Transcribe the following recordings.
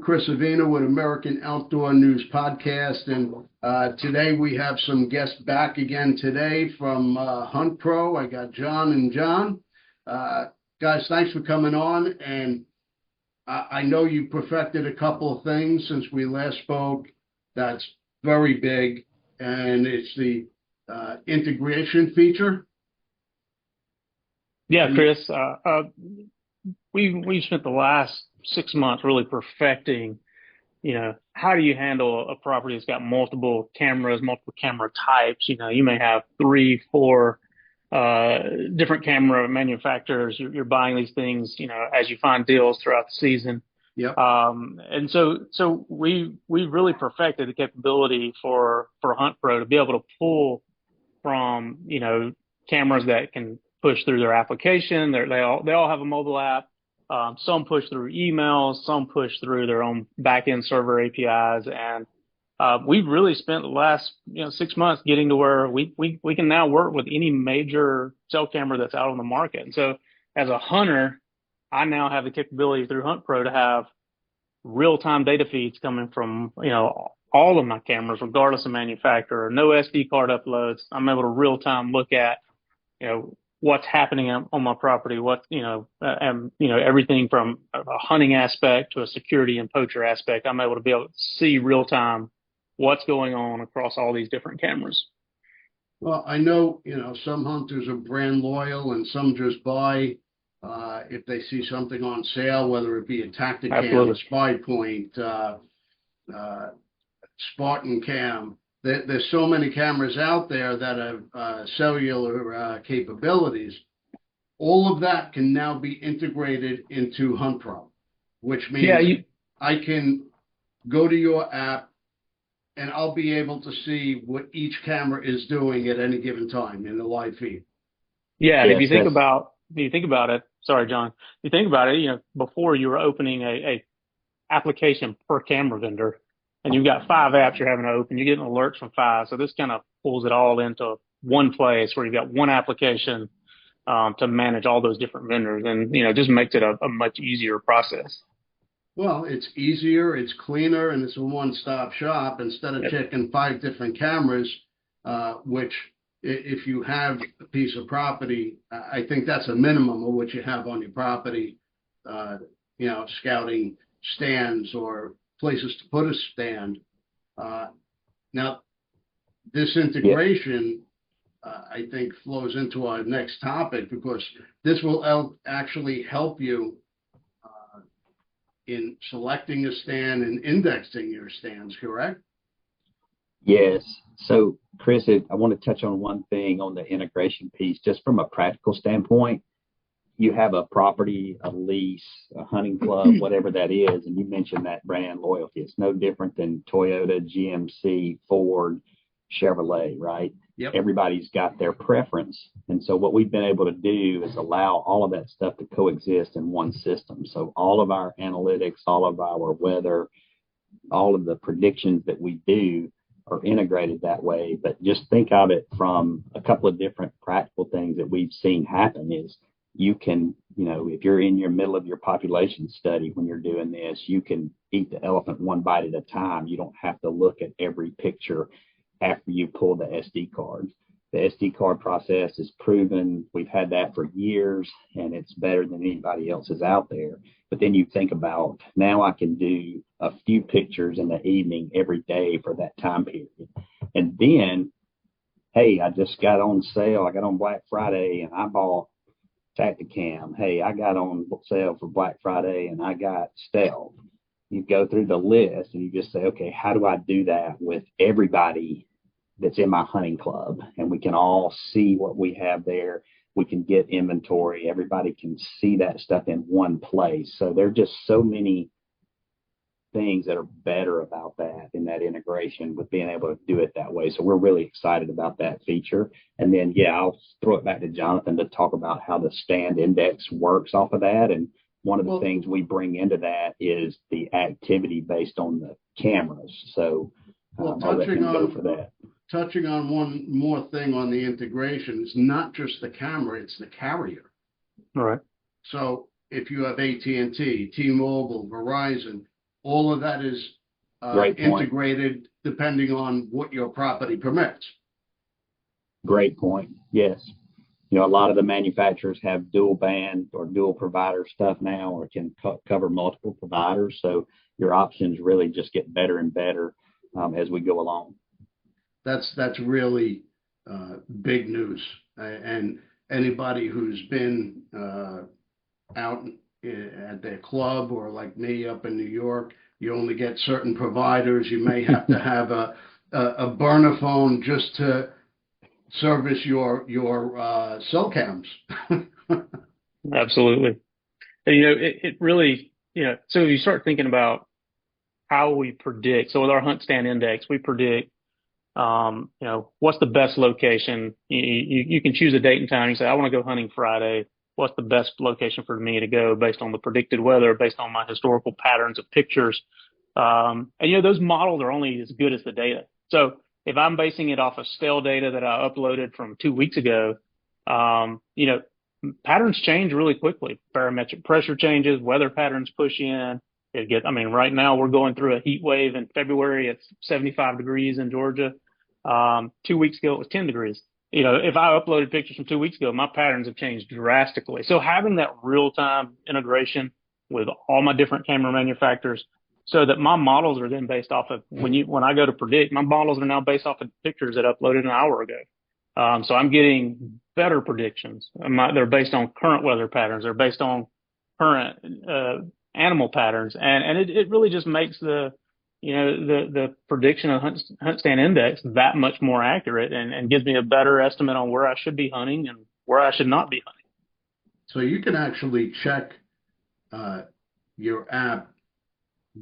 Chris Avina with American Outdoor News Podcast, and today we have some guests back again today from HuntPro. I got John and John. Guys, thanks for coming on, and I know you perfected a couple of things since we last spoke. That's very big, and it's the integration feature. Yeah, Chris, we spent the last 6 months really perfecting, how do you handle a property that's got multiple cameras, multiple camera types? You may have three, four different camera manufacturers. You're buying these things, as you find deals throughout the season. Yep. And so we really perfected the capability for HuntPro to be able to pull from, cameras that can push through their application. They all have a mobile app. Some push through emails, some push through their own back-end server APIs, and we've really spent the last 6 months getting to where we can now work with any major cell camera that's out on the market. And so, as a hunter, I now have the capability through HuntPro to have real-time data feeds coming from all of my cameras, regardless of manufacturer. No SD card uploads. I'm able to real-time look at what's happening on my property, everything from a hunting aspect to a security and poacher aspect. I'm able to see real time what's going on across all these different cameras. Well, I know, some hunters are brand loyal and some just buy if they see something on sale, whether it be a Tacticam, a Spy Point, Spartan Cam. There's so many cameras out there that have cellular capabilities. All of that can now be integrated into HuntPro, which means I can go to your app and I'll be able to see what each camera is doing at any given time in the live feed. Yeah, and if you think about it, sorry, John, you think about it, before you were opening a application per camera vendor, and you've got 5 apps you're having to open, you're getting alerts from 5. So this kind of pulls it all into one place where you've got one application to manage all those different vendors, and just makes it a much easier process. Well, it's easier, it's cleaner, and it's a one-stop shop instead of checking 5 different cameras, which if you have a piece of property, I think that's a minimum of what you have on your property, scouting stands or places to put a stand. Now, this integration, I think, flows into our next topic, because this will actually help you in selecting a stand and indexing your stands, correct? Yes. So, Chris, I want to touch on one thing on the integration piece, just from a practical standpoint. You have a property, a lease, a hunting club, whatever that is, and you mentioned that brand loyalty. It's no different than Toyota, GMC, Ford, Chevrolet, right? Yep. Everybody's got their preference. And so what we've been able to do is allow all of that stuff to coexist in one system. So all of our analytics, all of our weather, all of the predictions that we do are integrated that way. But just think of it from a couple of different practical things that we've seen happen is, you can, if you're in your middle of your population study when you're doing this, you can eat the elephant one bite at a time. You don't have to look at every picture after you pull the SD cards. The SD card process is proven. We've had that for years, and it's better than anybody else's out there. But then you think about, now I can do a few pictures in the evening every day for that time period. And then, hey, I just got on sale. I got on Black Friday and I bought Tacticam. Hey, I got on sale for Black Friday and I got Stealth. You go through the list and you just say, okay, how do I do that with everybody that's in my hunting club? And we can all see what we have there. We can get inventory. Everybody can see that stuff in one place. So there are just so many things that are better about that in that integration with being able to do it that way. So we're really excited about that feature. And then, I'll throw it back to Jonathan to talk about how the stand index works off of that. And one of the things we bring into that is the activity based on the cameras. So I'll let him go for that. Touching on one more thing on the integration, it's not just the camera, it's the carrier. All right. So if you have AT&T, T-Mobile, Verizon, all of that is Great point. integrated depending on what your property permits. Great point. Yes. You know, a lot of the manufacturers have dual band or dual provider stuff now, or can cover multiple providers. So your options really just get better and better as we go along. That's really big news. And anybody who's been out at their club, or like me up in New York, you only get certain providers. You may have to have a burner phone just to service your cell cams. Absolutely. And, you know, it really, you know, so you start thinking about how we predict. So with our hunt stand index, we predict, you know, what's the best location. You can choose a date and time. You say, I want to go hunting Friday. What's the best location for me to go based on the predicted weather, based on my historical patterns of pictures? And, you know, those models are only as good as the data. So if I'm basing it off of stale data that I uploaded from 2 weeks ago, you know, patterns change really quickly. Barometric pressure changes, weather patterns push in. I mean, right now we're going through a heat wave in February. It's 75 degrees in Georgia. 2 weeks ago, it was 10 degrees. You know, if I uploaded pictures from 2 weeks ago, my patterns have changed drastically. So having that real-time integration with all my different camera manufacturers, so that my models are then based off of when I go to predict, my models are now based off of pictures that I uploaded an hour ago. So I'm getting better predictions. They're based on current weather patterns. They're based on current animal patterns, and it really just makes the prediction of hunt stand index that much more accurate, and gives me a better estimate on where I should be hunting and where I should not be hunting. So you can actually check your app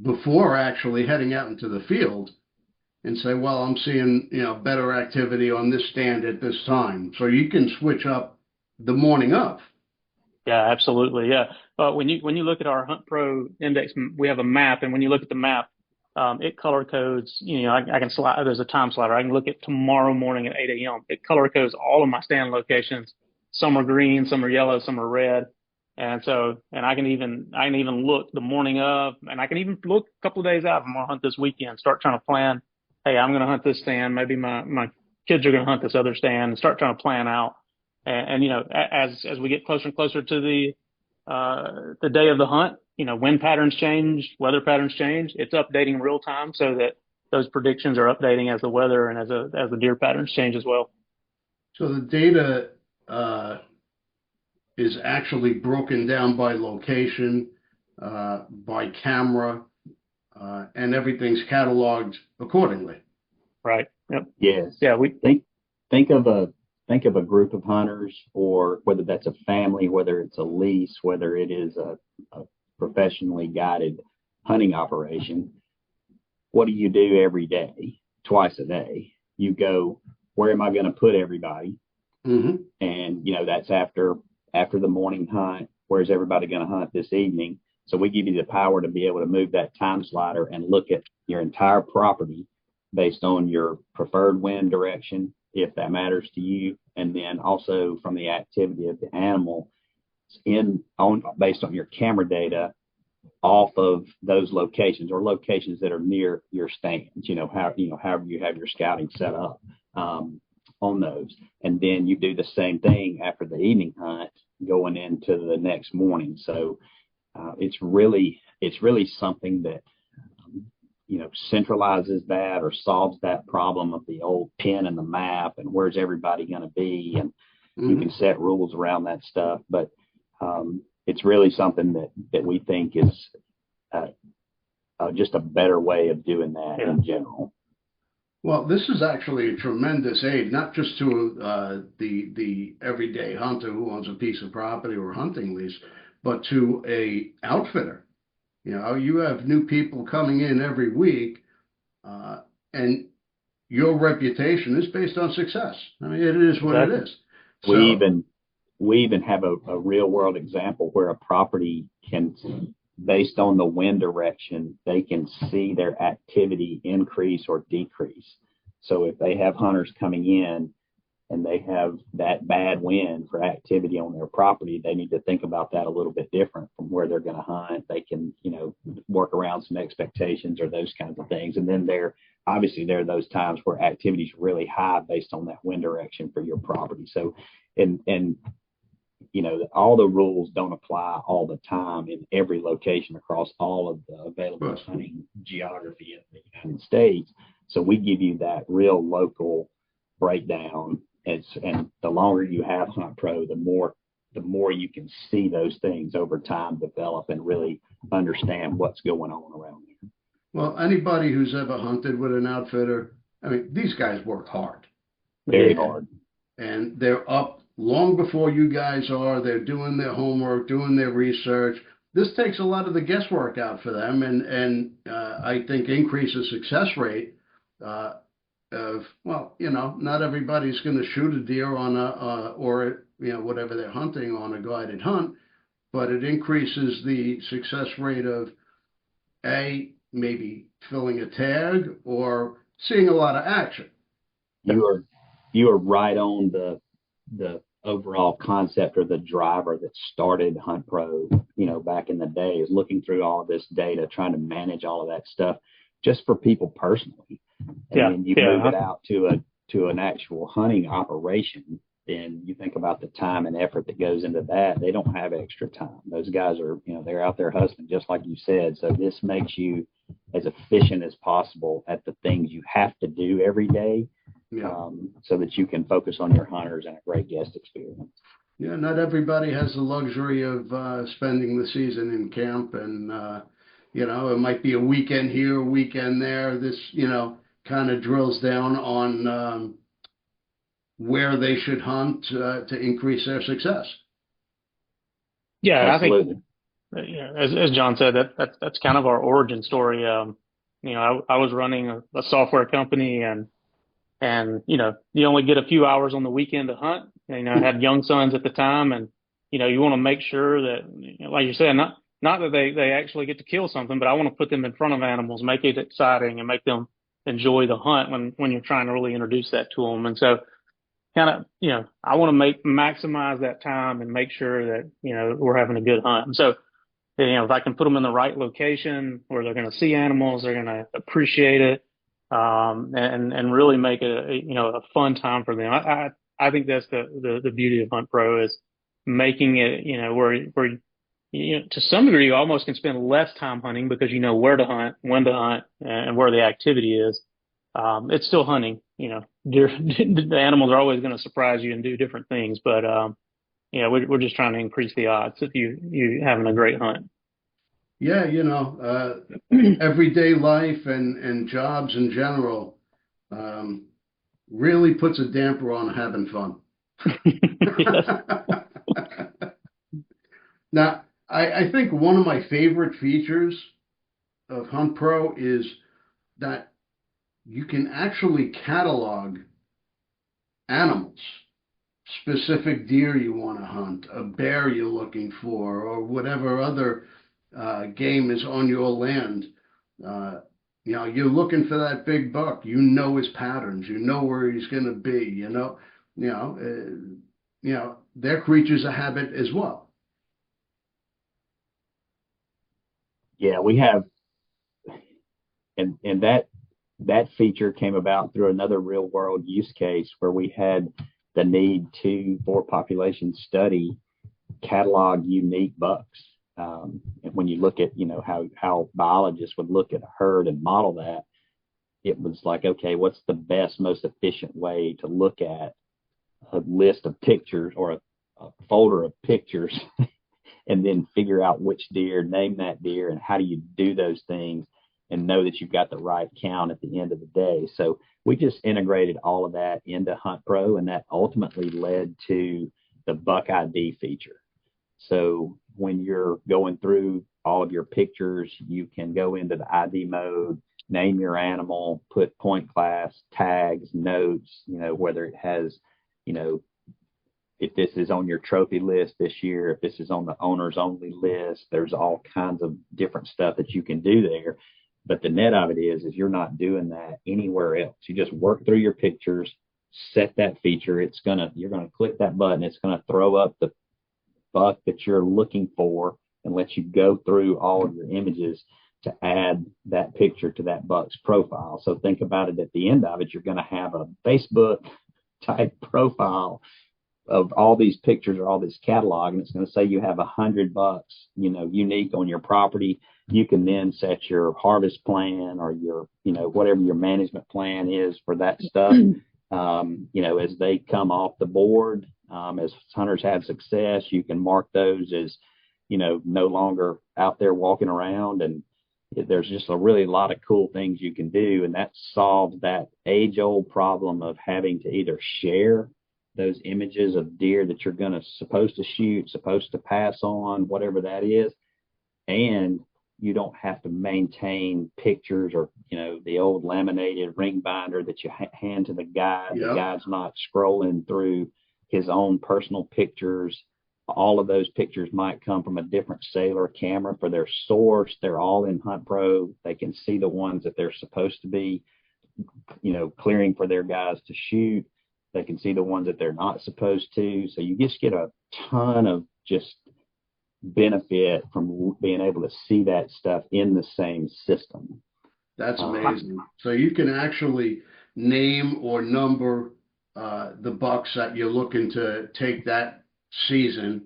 before actually heading out into the field and say, well, I'm seeing, you know, better activity on this stand at this time. So you can switch up the morning of. Yeah, absolutely. Yeah. When you look at our HuntPro index, we have a map, and when you look at the map, it color codes. You know, I can slide. There's a time slider. I can look at tomorrow morning at 8 a.m. It color codes all of my stand locations. Some are green, some are yellow, some are red, and I can even look the morning of, and I can even look a couple of days out. I'm gonna hunt this weekend. Start trying to plan. Hey, I'm gonna hunt this stand. Maybe my kids are gonna hunt this other stand, and start trying to plan out. And you know, as we get closer and closer to the day of the hunt, you know, wind patterns change, weather patterns change. It's updating real time, so that those predictions are updating as the weather and as the deer patterns change as well. So the data is actually broken down by location, by camera, and everything's cataloged accordingly. Right. Yep. Yes. Yeah. We think of a group of hunters, or whether that's a family, whether it's a lease, whether it is a professionally guided hunting operation. What do you do every day, twice a day? You go, where am I going to put everybody? Mm-hmm. And, you know, that's after the morning hunt. Where's everybody going to hunt this evening? So we give you the power to be able to move that time slider and look at your entire property based on your preferred wind direction, if that matters to you, and then also from the activity of the animal based on your camera data off of those locations, or locations that are near your stands. However you have your scouting set up on those, and then you do the same thing after the evening hunt going into the next morning. So it's really something that centralizes that, or solves that problem of the old pin in the map and where's everybody going to be, and you can set rules around that stuff. But it's really something that we think is just a better way of doing that in general. Well, this is actually a tremendous aid, not just to the everyday hunter who owns a piece of property or a hunting lease, but to a outfitter. You have new people coming in every week, and your reputation is based on success. I mean, it is what it is. So, we even have a real world example where a property can, based on the wind direction, they can see their activity increase or decrease. So if they have hunters coming in and they have that bad wind for activity on their property, they need to think about that a little bit different from where they're going to hunt. They can, work around some expectations or those kinds of things. And then there are those times where activity is really high based on that wind direction for your property. So, and all the rules don't apply all the time in every location across all of the available hunting geography in the United States. So we give you that real local breakdown. And the longer you have HuntPro, the more you can see those things over time develop and really understand what's going on around there. Well, anybody who's ever hunted with an outfitter, I mean, these guys work hard. Very hard. And they're up long before you guys are. They're doing their homework, doing their research. This takes a lot of the guesswork out for them, and I think increases success rate not everybody's going to shoot a deer on whatever they're hunting on a guided hunt, but it increases the success rate of maybe filling a tag or seeing a lot of action. You are right on the overall concept, or the driver that started HuntPro, back in the day, is looking through all of this data, trying to manage all of that stuff just for people personally. And then you move it out to an actual hunting operation, then you think about the time and effort that goes into that. They don't have extra time. Those guys are, they're out there hustling, just like you said. So this makes you as efficient as possible at the things you have to do every day, so that you can focus on your hunters and a great guest experience. Yeah, not everybody has the luxury of spending the season in camp, and it might be a weekend here, a weekend there. This, kind of drills down on where they should hunt to increase their success. Yeah, absolutely. I think, as John said, that's kind of our origin story. I was running a software company, and you only get a few hours on the weekend to hunt. And, I had young sons at the time, and you want to make sure that, like you said, not that they actually get to kill something, but I want to put them in front of animals, make it exciting, and make them enjoy the hunt when you're trying to really introduce that to them. And so kind of, I want to maximize that time and make sure that, we're having a good hunt. And so, if I can put them in the right location where they're going to see animals, they're going to appreciate it, and really make it a fun time for them. I think that's the beauty of HuntPro, is making it, where to some degree, you almost can spend less time hunting because you know where to hunt, when to hunt, and where the activity is. It's still hunting. The animals are always going to surprise you and do different things, but we're just trying to increase the odds of you having a great hunt. Yeah, everyday life and jobs in general really puts a damper on having fun. Now, I think one of my favorite features of HuntPro is that you can actually catalog animals, specific deer you want to hunt, a bear you're looking for, or whatever other game is on your land. You're looking for that big buck. His patterns. Where he's going to be. They're creatures of habit as well. Yeah, we have, and that feature came about through another real world use case where we had the need to, for population study, catalog unique bucks. And when you look at, how biologists would look at a herd and model that, it was like, okay, what's the best, most efficient way to look at a list of pictures or a folder of pictures and then figure out which deer, name that deer, and how do you do those things and know that you've got the right count at the end of the day. So we just integrated all of that into HuntPro, and that ultimately led to the Buck ID feature. So when you're going through all of your pictures, you can go into the ID mode, name your animal, put point class, tags, notes, whether it has, if this is on your trophy list this year, if this is on the owners only list, there's all kinds of different stuff that you can do there. But the net of it is you're not doing that anywhere else. You just work through your pictures, set that feature. You're gonna click that button. It's gonna throw up the buck that you're looking for and let you go through all of your images to add that picture to that buck's profile. So think about it, at the end of it, you're going to have a Facebook type profile of all these pictures or all this catalog, and it's going to say you have 100 bucks, unique on your property. You can then set your harvest plan or your, whatever your management plan is for that stuff. As they come off the board, as hunters have success, you can mark those as, no longer out there walking around. And there's just a really lot of cool things you can do. And that solves that age-old problem of having to either share those images of deer that you're supposed to shoot, supposed to pass on, whatever that is. And you don't have to maintain pictures or, the old laminated ring binder that you hand to the guide. Yep. The guide's not scrolling through his own personal pictures. All of those pictures might come from a different sailor camera for their source. They're all in HuntPro. They can see the ones that they're supposed to be, clearing for their guys to shoot. They can see the ones that they're not supposed to. So you just get a ton of just benefit from being able to see that stuff in the same system. That's amazing. So you can actually name or number the bucks that you're looking to take that season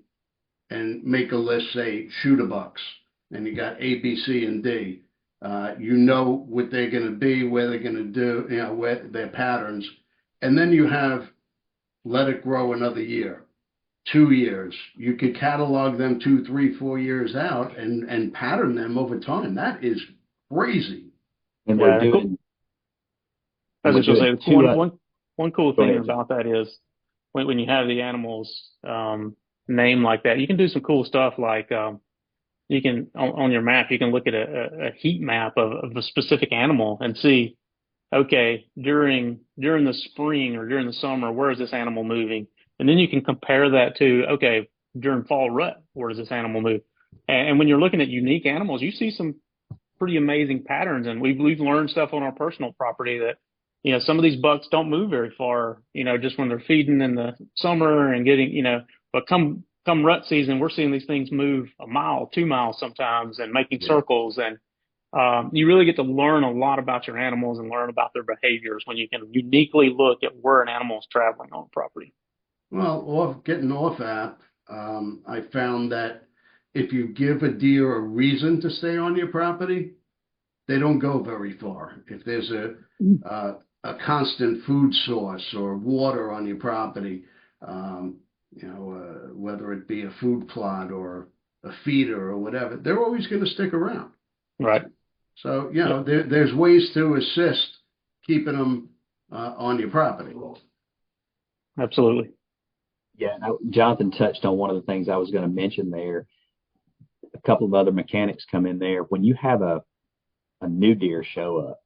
and make a list, say, shoot a bucks, and you got A, B, C, and D. You know what they're going to be, where they're going to do, where their patterns. And then you have let it grow another year, 2 years. You could catalog them 2, 3, 4 years out and pattern them over time. That is crazy. And we're doing. I was just going to say, one cool thing ahead, about that is when you have the animals named like that, you can do some cool stuff like you can on your map, you can look at a heat map of a specific animal and see, okay, during the spring or during the summer, where is this animal moving? And then you can compare that to, okay, during fall rut, where does this animal move? And when you're looking at unique animals, you see some pretty amazing patterns. And we've learned stuff on our personal property that, some of these bucks don't move very far, just when they're feeding in the summer and getting, but come rut season, we're seeing these things move 1 mile, 2 miles sometimes and making circles. And you really get to learn a lot about your animals and learn about their behaviors when you can uniquely look at where an animal is traveling on property. Well, getting off app, I found that if you give a deer a reason to stay on your property, they don't go very far. If there's a constant food source or water on your property, whether it be a food plot or a feeder or whatever, they're always going to stick around. Right. So, there's ways to assist keeping them on your property. Absolutely. Yeah, Jonathan touched on one of the things I was going to mention there. A couple of other mechanics come in there. When you have a new deer show up,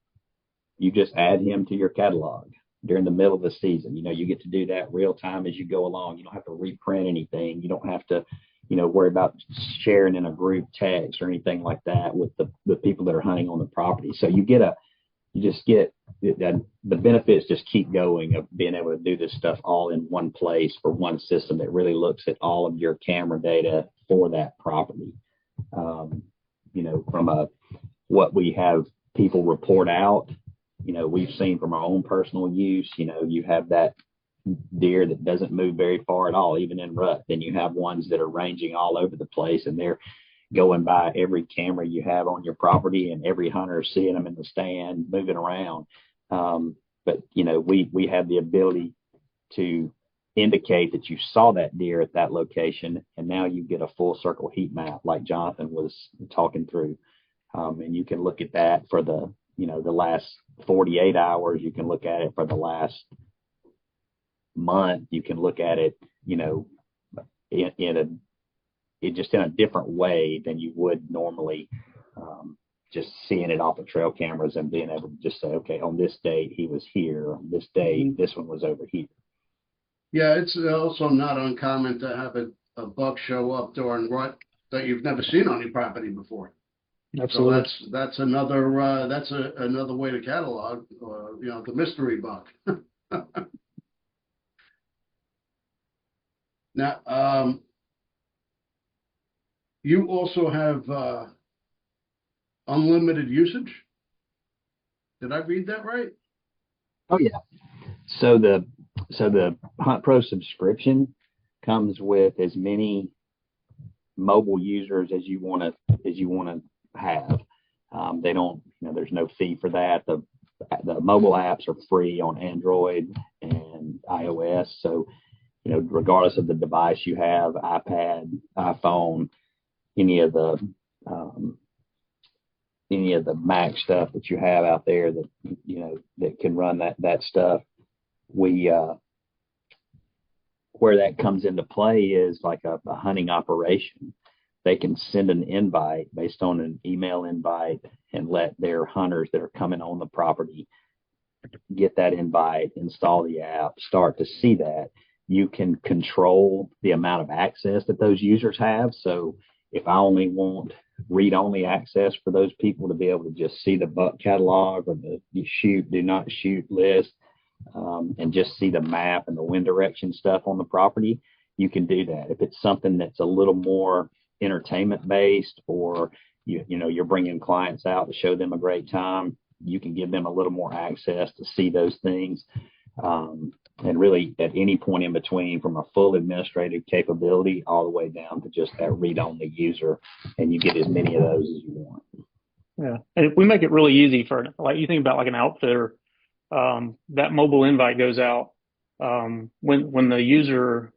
you just add him to your catalog during the middle of the season. You get to do that real time as you go along. You don't have to reprint anything. You don't have to, worry about sharing in a group text or anything like that with the people that are hunting on the property. So you just get the benefits just keep going of being able to do this stuff all in one place for one system that really looks at all of your camera data for that property. From what we have people report out, we've seen from our own personal use, you have that deer that doesn't move very far at all, even in rut. Then you have ones that are ranging all over the place, and they're going by every camera you have on your property, and every hunter is seeing them in the stand moving around. But we have the ability to indicate that you saw that deer at that location, and now you get a full circle heat map like Jonathan was talking through. And you can look at that for the last 48 hours. You can look at it for the last month. You can look at it, in a different way than you would normally, just seeing it off the trail cameras and being able to just say, okay, on this date he was here, on this day this one was over here. Yeah, it's also not uncommon to have a buck show up during rut that you've never seen on your property before. Absolutely. So that's another way to catalog, the mystery buck. Now, you also have unlimited usage. Did I read that right? Oh yeah. So the Hunt Pro subscription comes with as many mobile users as you want to have. They don't, there's no fee for that. The mobile apps are free on Android and iOS. So, regardless of the device you have, iPad, iPhone, any of the um, any of the Mac stuff that you have out there that that can run that stuff, we where that comes into play is like a hunting operation. They can send an invite based on an email invite and let their hunters that are coming on the property get that invite, install the app, start to see that. You can control the amount of access that those users have. So if I only want read only access for those people to be able to just see the buck catalog or the shoot, do not shoot list, and just see the map and the wind direction stuff on the property, you can do that. If it's something that's a little more entertainment based, or you're bringing clients out to show them a great time, you can give them a little more access to see those things. And really at any point in between, from a full administrative capability all the way down to just that read only user, and you get as many of those as you want. Yeah. And if we make it really easy for, like, you think about like an outfitter, that mobile invite goes out when the user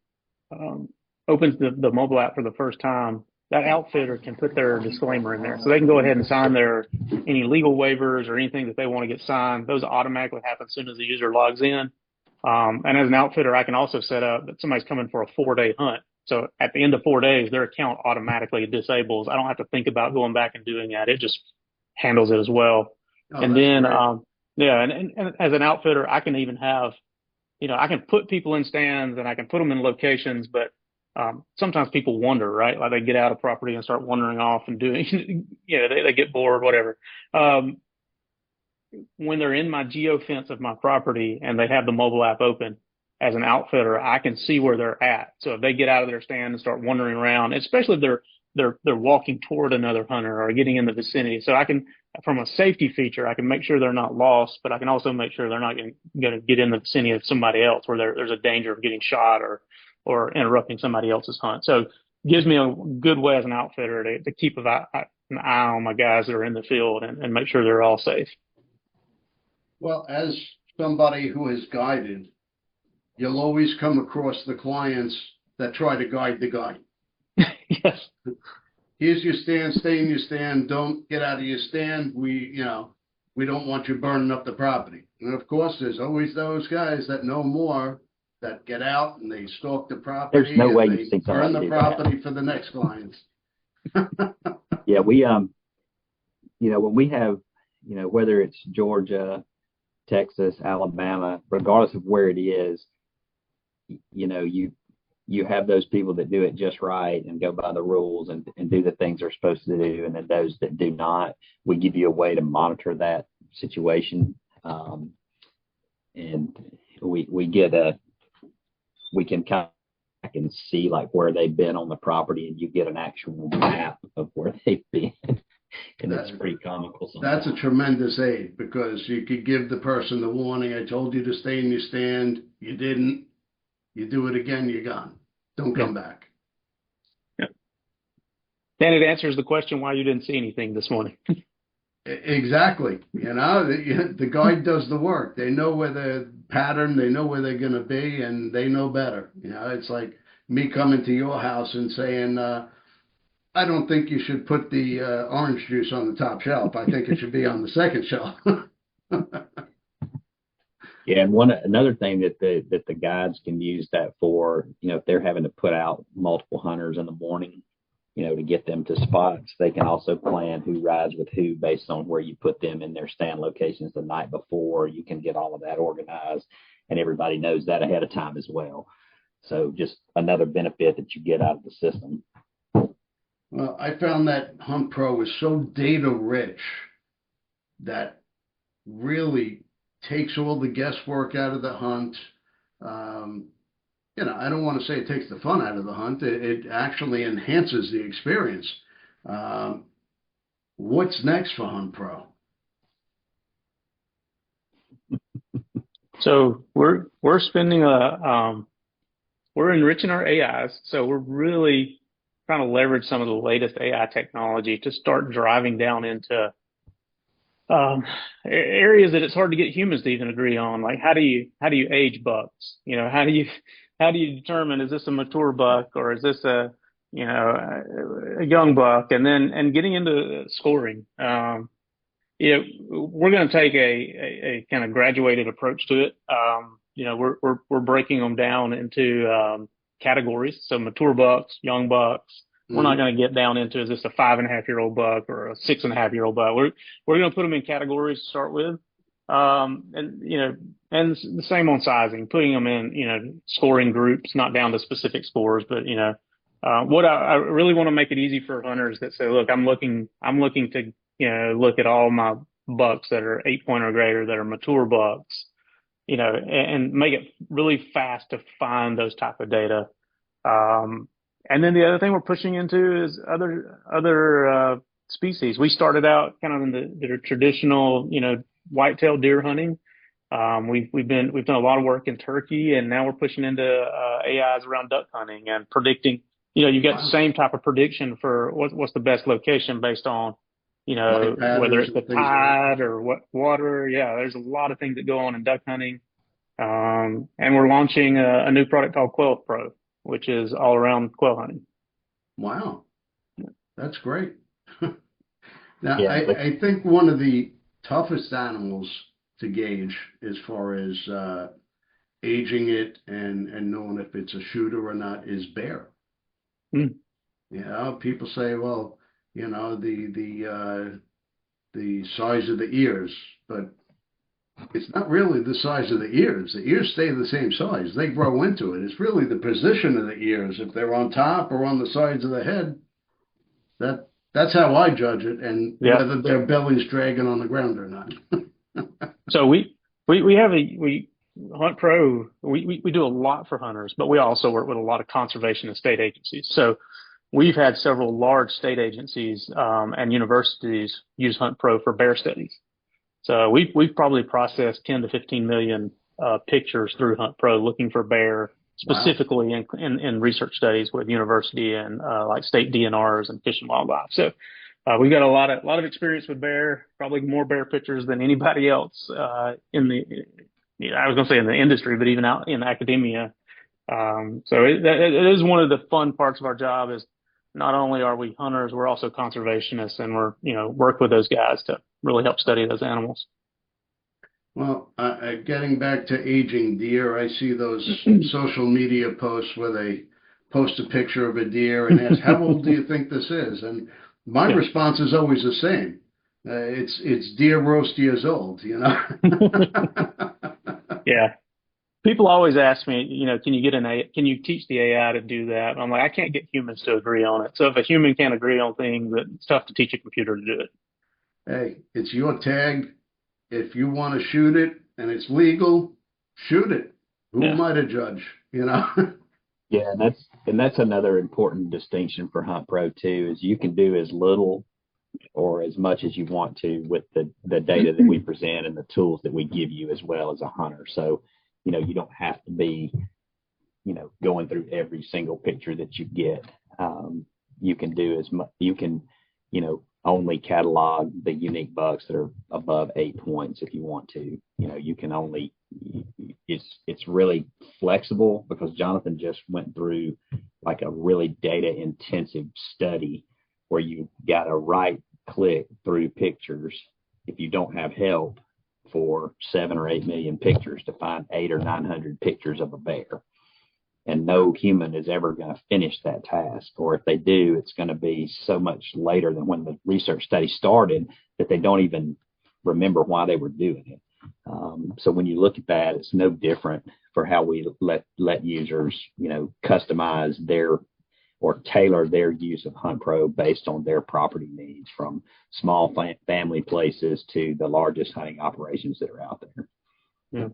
opens the mobile app for the first time. That outfitter can put their disclaimer in there, so they can go ahead and sign any legal waivers or anything that they want to get signed. Those automatically happen as soon as the user logs in. And as an outfitter, I can also set up that somebody's coming for a 4-day hunt. So at the end of 4 days, their account automatically disables. I don't have to think about going back and doing that. It just handles it as well. Oh, And that's then, great. yeah, and as an outfitter, I can even have, I can put people in stands and I can put them in locations, but sometimes people wander, right? Like they get out of property and start wandering off and doing, they get bored, whatever. When they're in my geofence of my property and they have the mobile app open, as an outfitter, I can see where they're at. So if they get out of their stand and start wandering around, especially if they're walking toward another hunter or getting in the vicinity, so I can, from a safety feature, I can make sure they're not lost, but I can also make sure they're not going to get in the vicinity of somebody else where there's a danger of getting shot or interrupting somebody else's hunt. So it gives me a good way as an outfitter to keep an eye on my guys that are in the field and make sure they're all safe. Well, as somebody who has guided, you'll always come across the clients that try to guide the guide. Yes. Here's your stand, stay in your stand, don't get out of your stand. We don't want you burning up the property. And of course, there's always those guys that know more that get out and they stalk the property. There's no and way they you've seen burn somebody the do that. property for the next clients. Yeah, we when we have, whether it's Georgia, Texas, Alabama, regardless of where it is, you have those people that do it just right and go by the rules and do the things they're supposed to do, and then those that do not, we give you a way to monitor that situation, and we can kind of can see like where they've been on the property, and you get an actual map of where they've been. And it's pretty comical sometimes. That's a tremendous aid, because you could give the person the warning. I told you to stay in your stand. You didn't. You do it again, you're gone. Don't come back. Yeah. And it answers the question why you didn't see anything this morning. Exactly. The guide does the work. They know where the pattern, they know where they're going to be, and they know better. It's like me coming to your house and saying, I don't think you should put the orange juice on the top shelf. I think it should be on the second shelf. Yeah, and another thing that the guides can use that for, if they're having to put out multiple hunters in the morning, to get them to spots, they can also plan who rides with who based on where you put them in their stand locations the night before. You can get all of that organized, and everybody knows that ahead of time as well. So just another benefit that you get out of the system. Well, I found that HuntPro is so data rich that really takes all the guesswork out of the hunt. I don't want to say it takes the fun out of the hunt. It actually enhances the experience. Um, what's next for HuntPro? So we're spending we're enriching our AIs. So we're really trying to leverage some of the latest AI technology to start driving down into um, areas that it's hard to get humans to even agree on. Like how do you age bucks? How do you determine, is this a mature buck or is this a young buck? And getting into scoring. We're going to take a kind of graduated approach to it. We're breaking them down into categories. So mature bucks, young bucks. We're not going to get down into, is this a 5.5-year-old buck or a 6.5-year-old buck? We're going to put them in categories to start with. And the same on sizing, putting them in, scoring groups, not down to specific scores, but, what I really want to make it easy for hunters that say, look, I'm looking to, look at all my bucks that are 8 point or greater, that are mature bucks, and make it really fast to find those type of data. And then the other thing we're pushing into is other species. We started out kind of in the traditional, whitetail deer hunting. We've done a lot of work in turkey, and now we're pushing into AIs around duck hunting and predicting. You've got the same type of prediction for what's the best location based on, Light whether patterns it's the and things like tide or what water. Yeah, there's a lot of things that go on in duck hunting. And we're launching a new product called Quail Pro, which is all around quail hunting. Wow, that's great. Now, Yeah, I think one of the toughest animals to gauge as far as aging it and knowing if it's a shooter or not is bear. Mm. People say, well, the size of the ears, but it's not really the size of the ears. The ears stay the same size. They grow into it. It's really the position of the ears. If they're on top or on the sides of the head, that's how I judge it, and Yeah. whether their belly's dragging on the ground or not. So we have we Hunt Pro. We do a lot for hunters, but we also work with a lot of conservation and state agencies. So we've had several large state agencies and universities use Hunt Pro for bear studies. So we've probably processed 10 to 15 million pictures through Hunt Pro looking for bear, Wow. specifically in research studies with university and like state DNRs and Fish and Wildlife. So we've got a lot of experience with bear, probably more bear pictures than anybody else in the, I was going to say in the industry, but even out in academia. So it is one of the fun parts of our job. Is not only are we hunters, we're also conservationists, and we're work with those guys to really help study those animals. Well, getting back to aging deer, I see those social media posts where they post a picture of a deer and ask, "How old do you think this is?" And my Yeah. response is always the same. It's deer roast years old, Yeah. People always ask me, can you teach the AI to do that? And I'm like, I can't get humans to agree on it. So if a human can't agree on things, it's tough to teach a computer to do it. Hey, it's your tag. If you want to shoot it and it's legal, shoot it. Who Yeah. am I to judge? Yeah, and that's another important distinction for Hunt Pro too, is you can do as little or as much as you want to with the data that we present and the tools that we give you as well as a hunter. So, you don't have to be, going through every single picture that you get. You can do as much, you can, only catalog the unique bucks that are above 8 points if you want to. You can only, it's really flexible because Jonathan just went through like a really data intensive study where you got to right click through pictures if you don't have help for 7 or 8 million pictures to find 800 or 900 pictures of a bear. And no human is ever going to finish that task. Or if they do, it's going to be so much later than when the research study started that they don't even remember why they were doing it. So when you look at that, it's no different for how we let users, customize their or tailor their use of Hunt Pro based on their property needs, from small family places to the largest hunting operations that are out there. Yeah.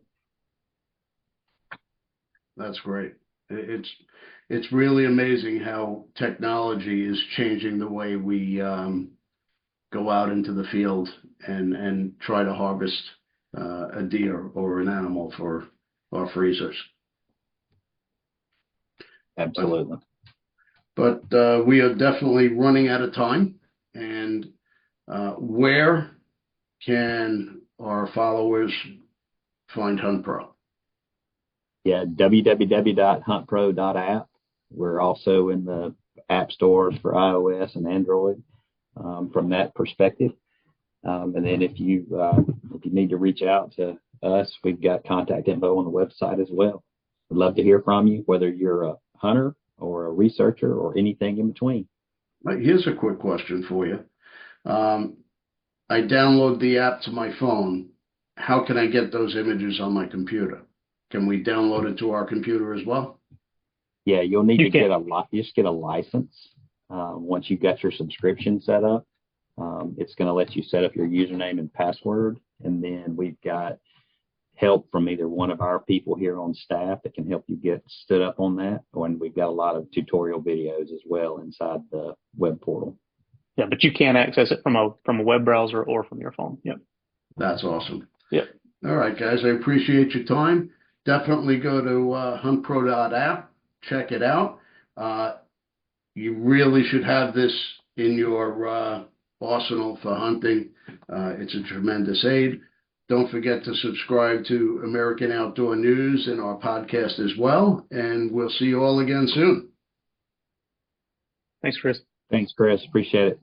That's great. It's really amazing how technology is changing the way we go out into the field and try to harvest a deer or an animal for our freezers. Absolutely. But we are definitely running out of time. And where can our followers find HuntPro? Yeah, www.huntpro.app. We're also in the app stores for iOS and Android from that perspective. And then if you need to reach out to us, we've got contact info on the website as well. We'd love to hear from you, whether you're a hunter or a researcher or anything in between. Here's a quick question for you. I download the app to my phone. How can I get those images on my computer? Can we download it to our computer as well? Yeah, you'll need to get a license once you've got your subscription set up. It's going to let you set up your username and password, and then we've got help from either one of our people here on staff that can help you get stood up on that, and we've got a lot of tutorial videos as well inside the web portal. Yeah, but you can access it from a web browser or from your phone. Yep. That's awesome. Yep. All right, guys, I appreciate your time. Definitely go to huntpro.app, check it out. You really should have this in your arsenal for hunting. It's a tremendous aid. Don't forget to subscribe to American Outdoor News and our podcast as well. And we'll see you all again soon. Thanks, Chris. Thanks, Chris. Appreciate it.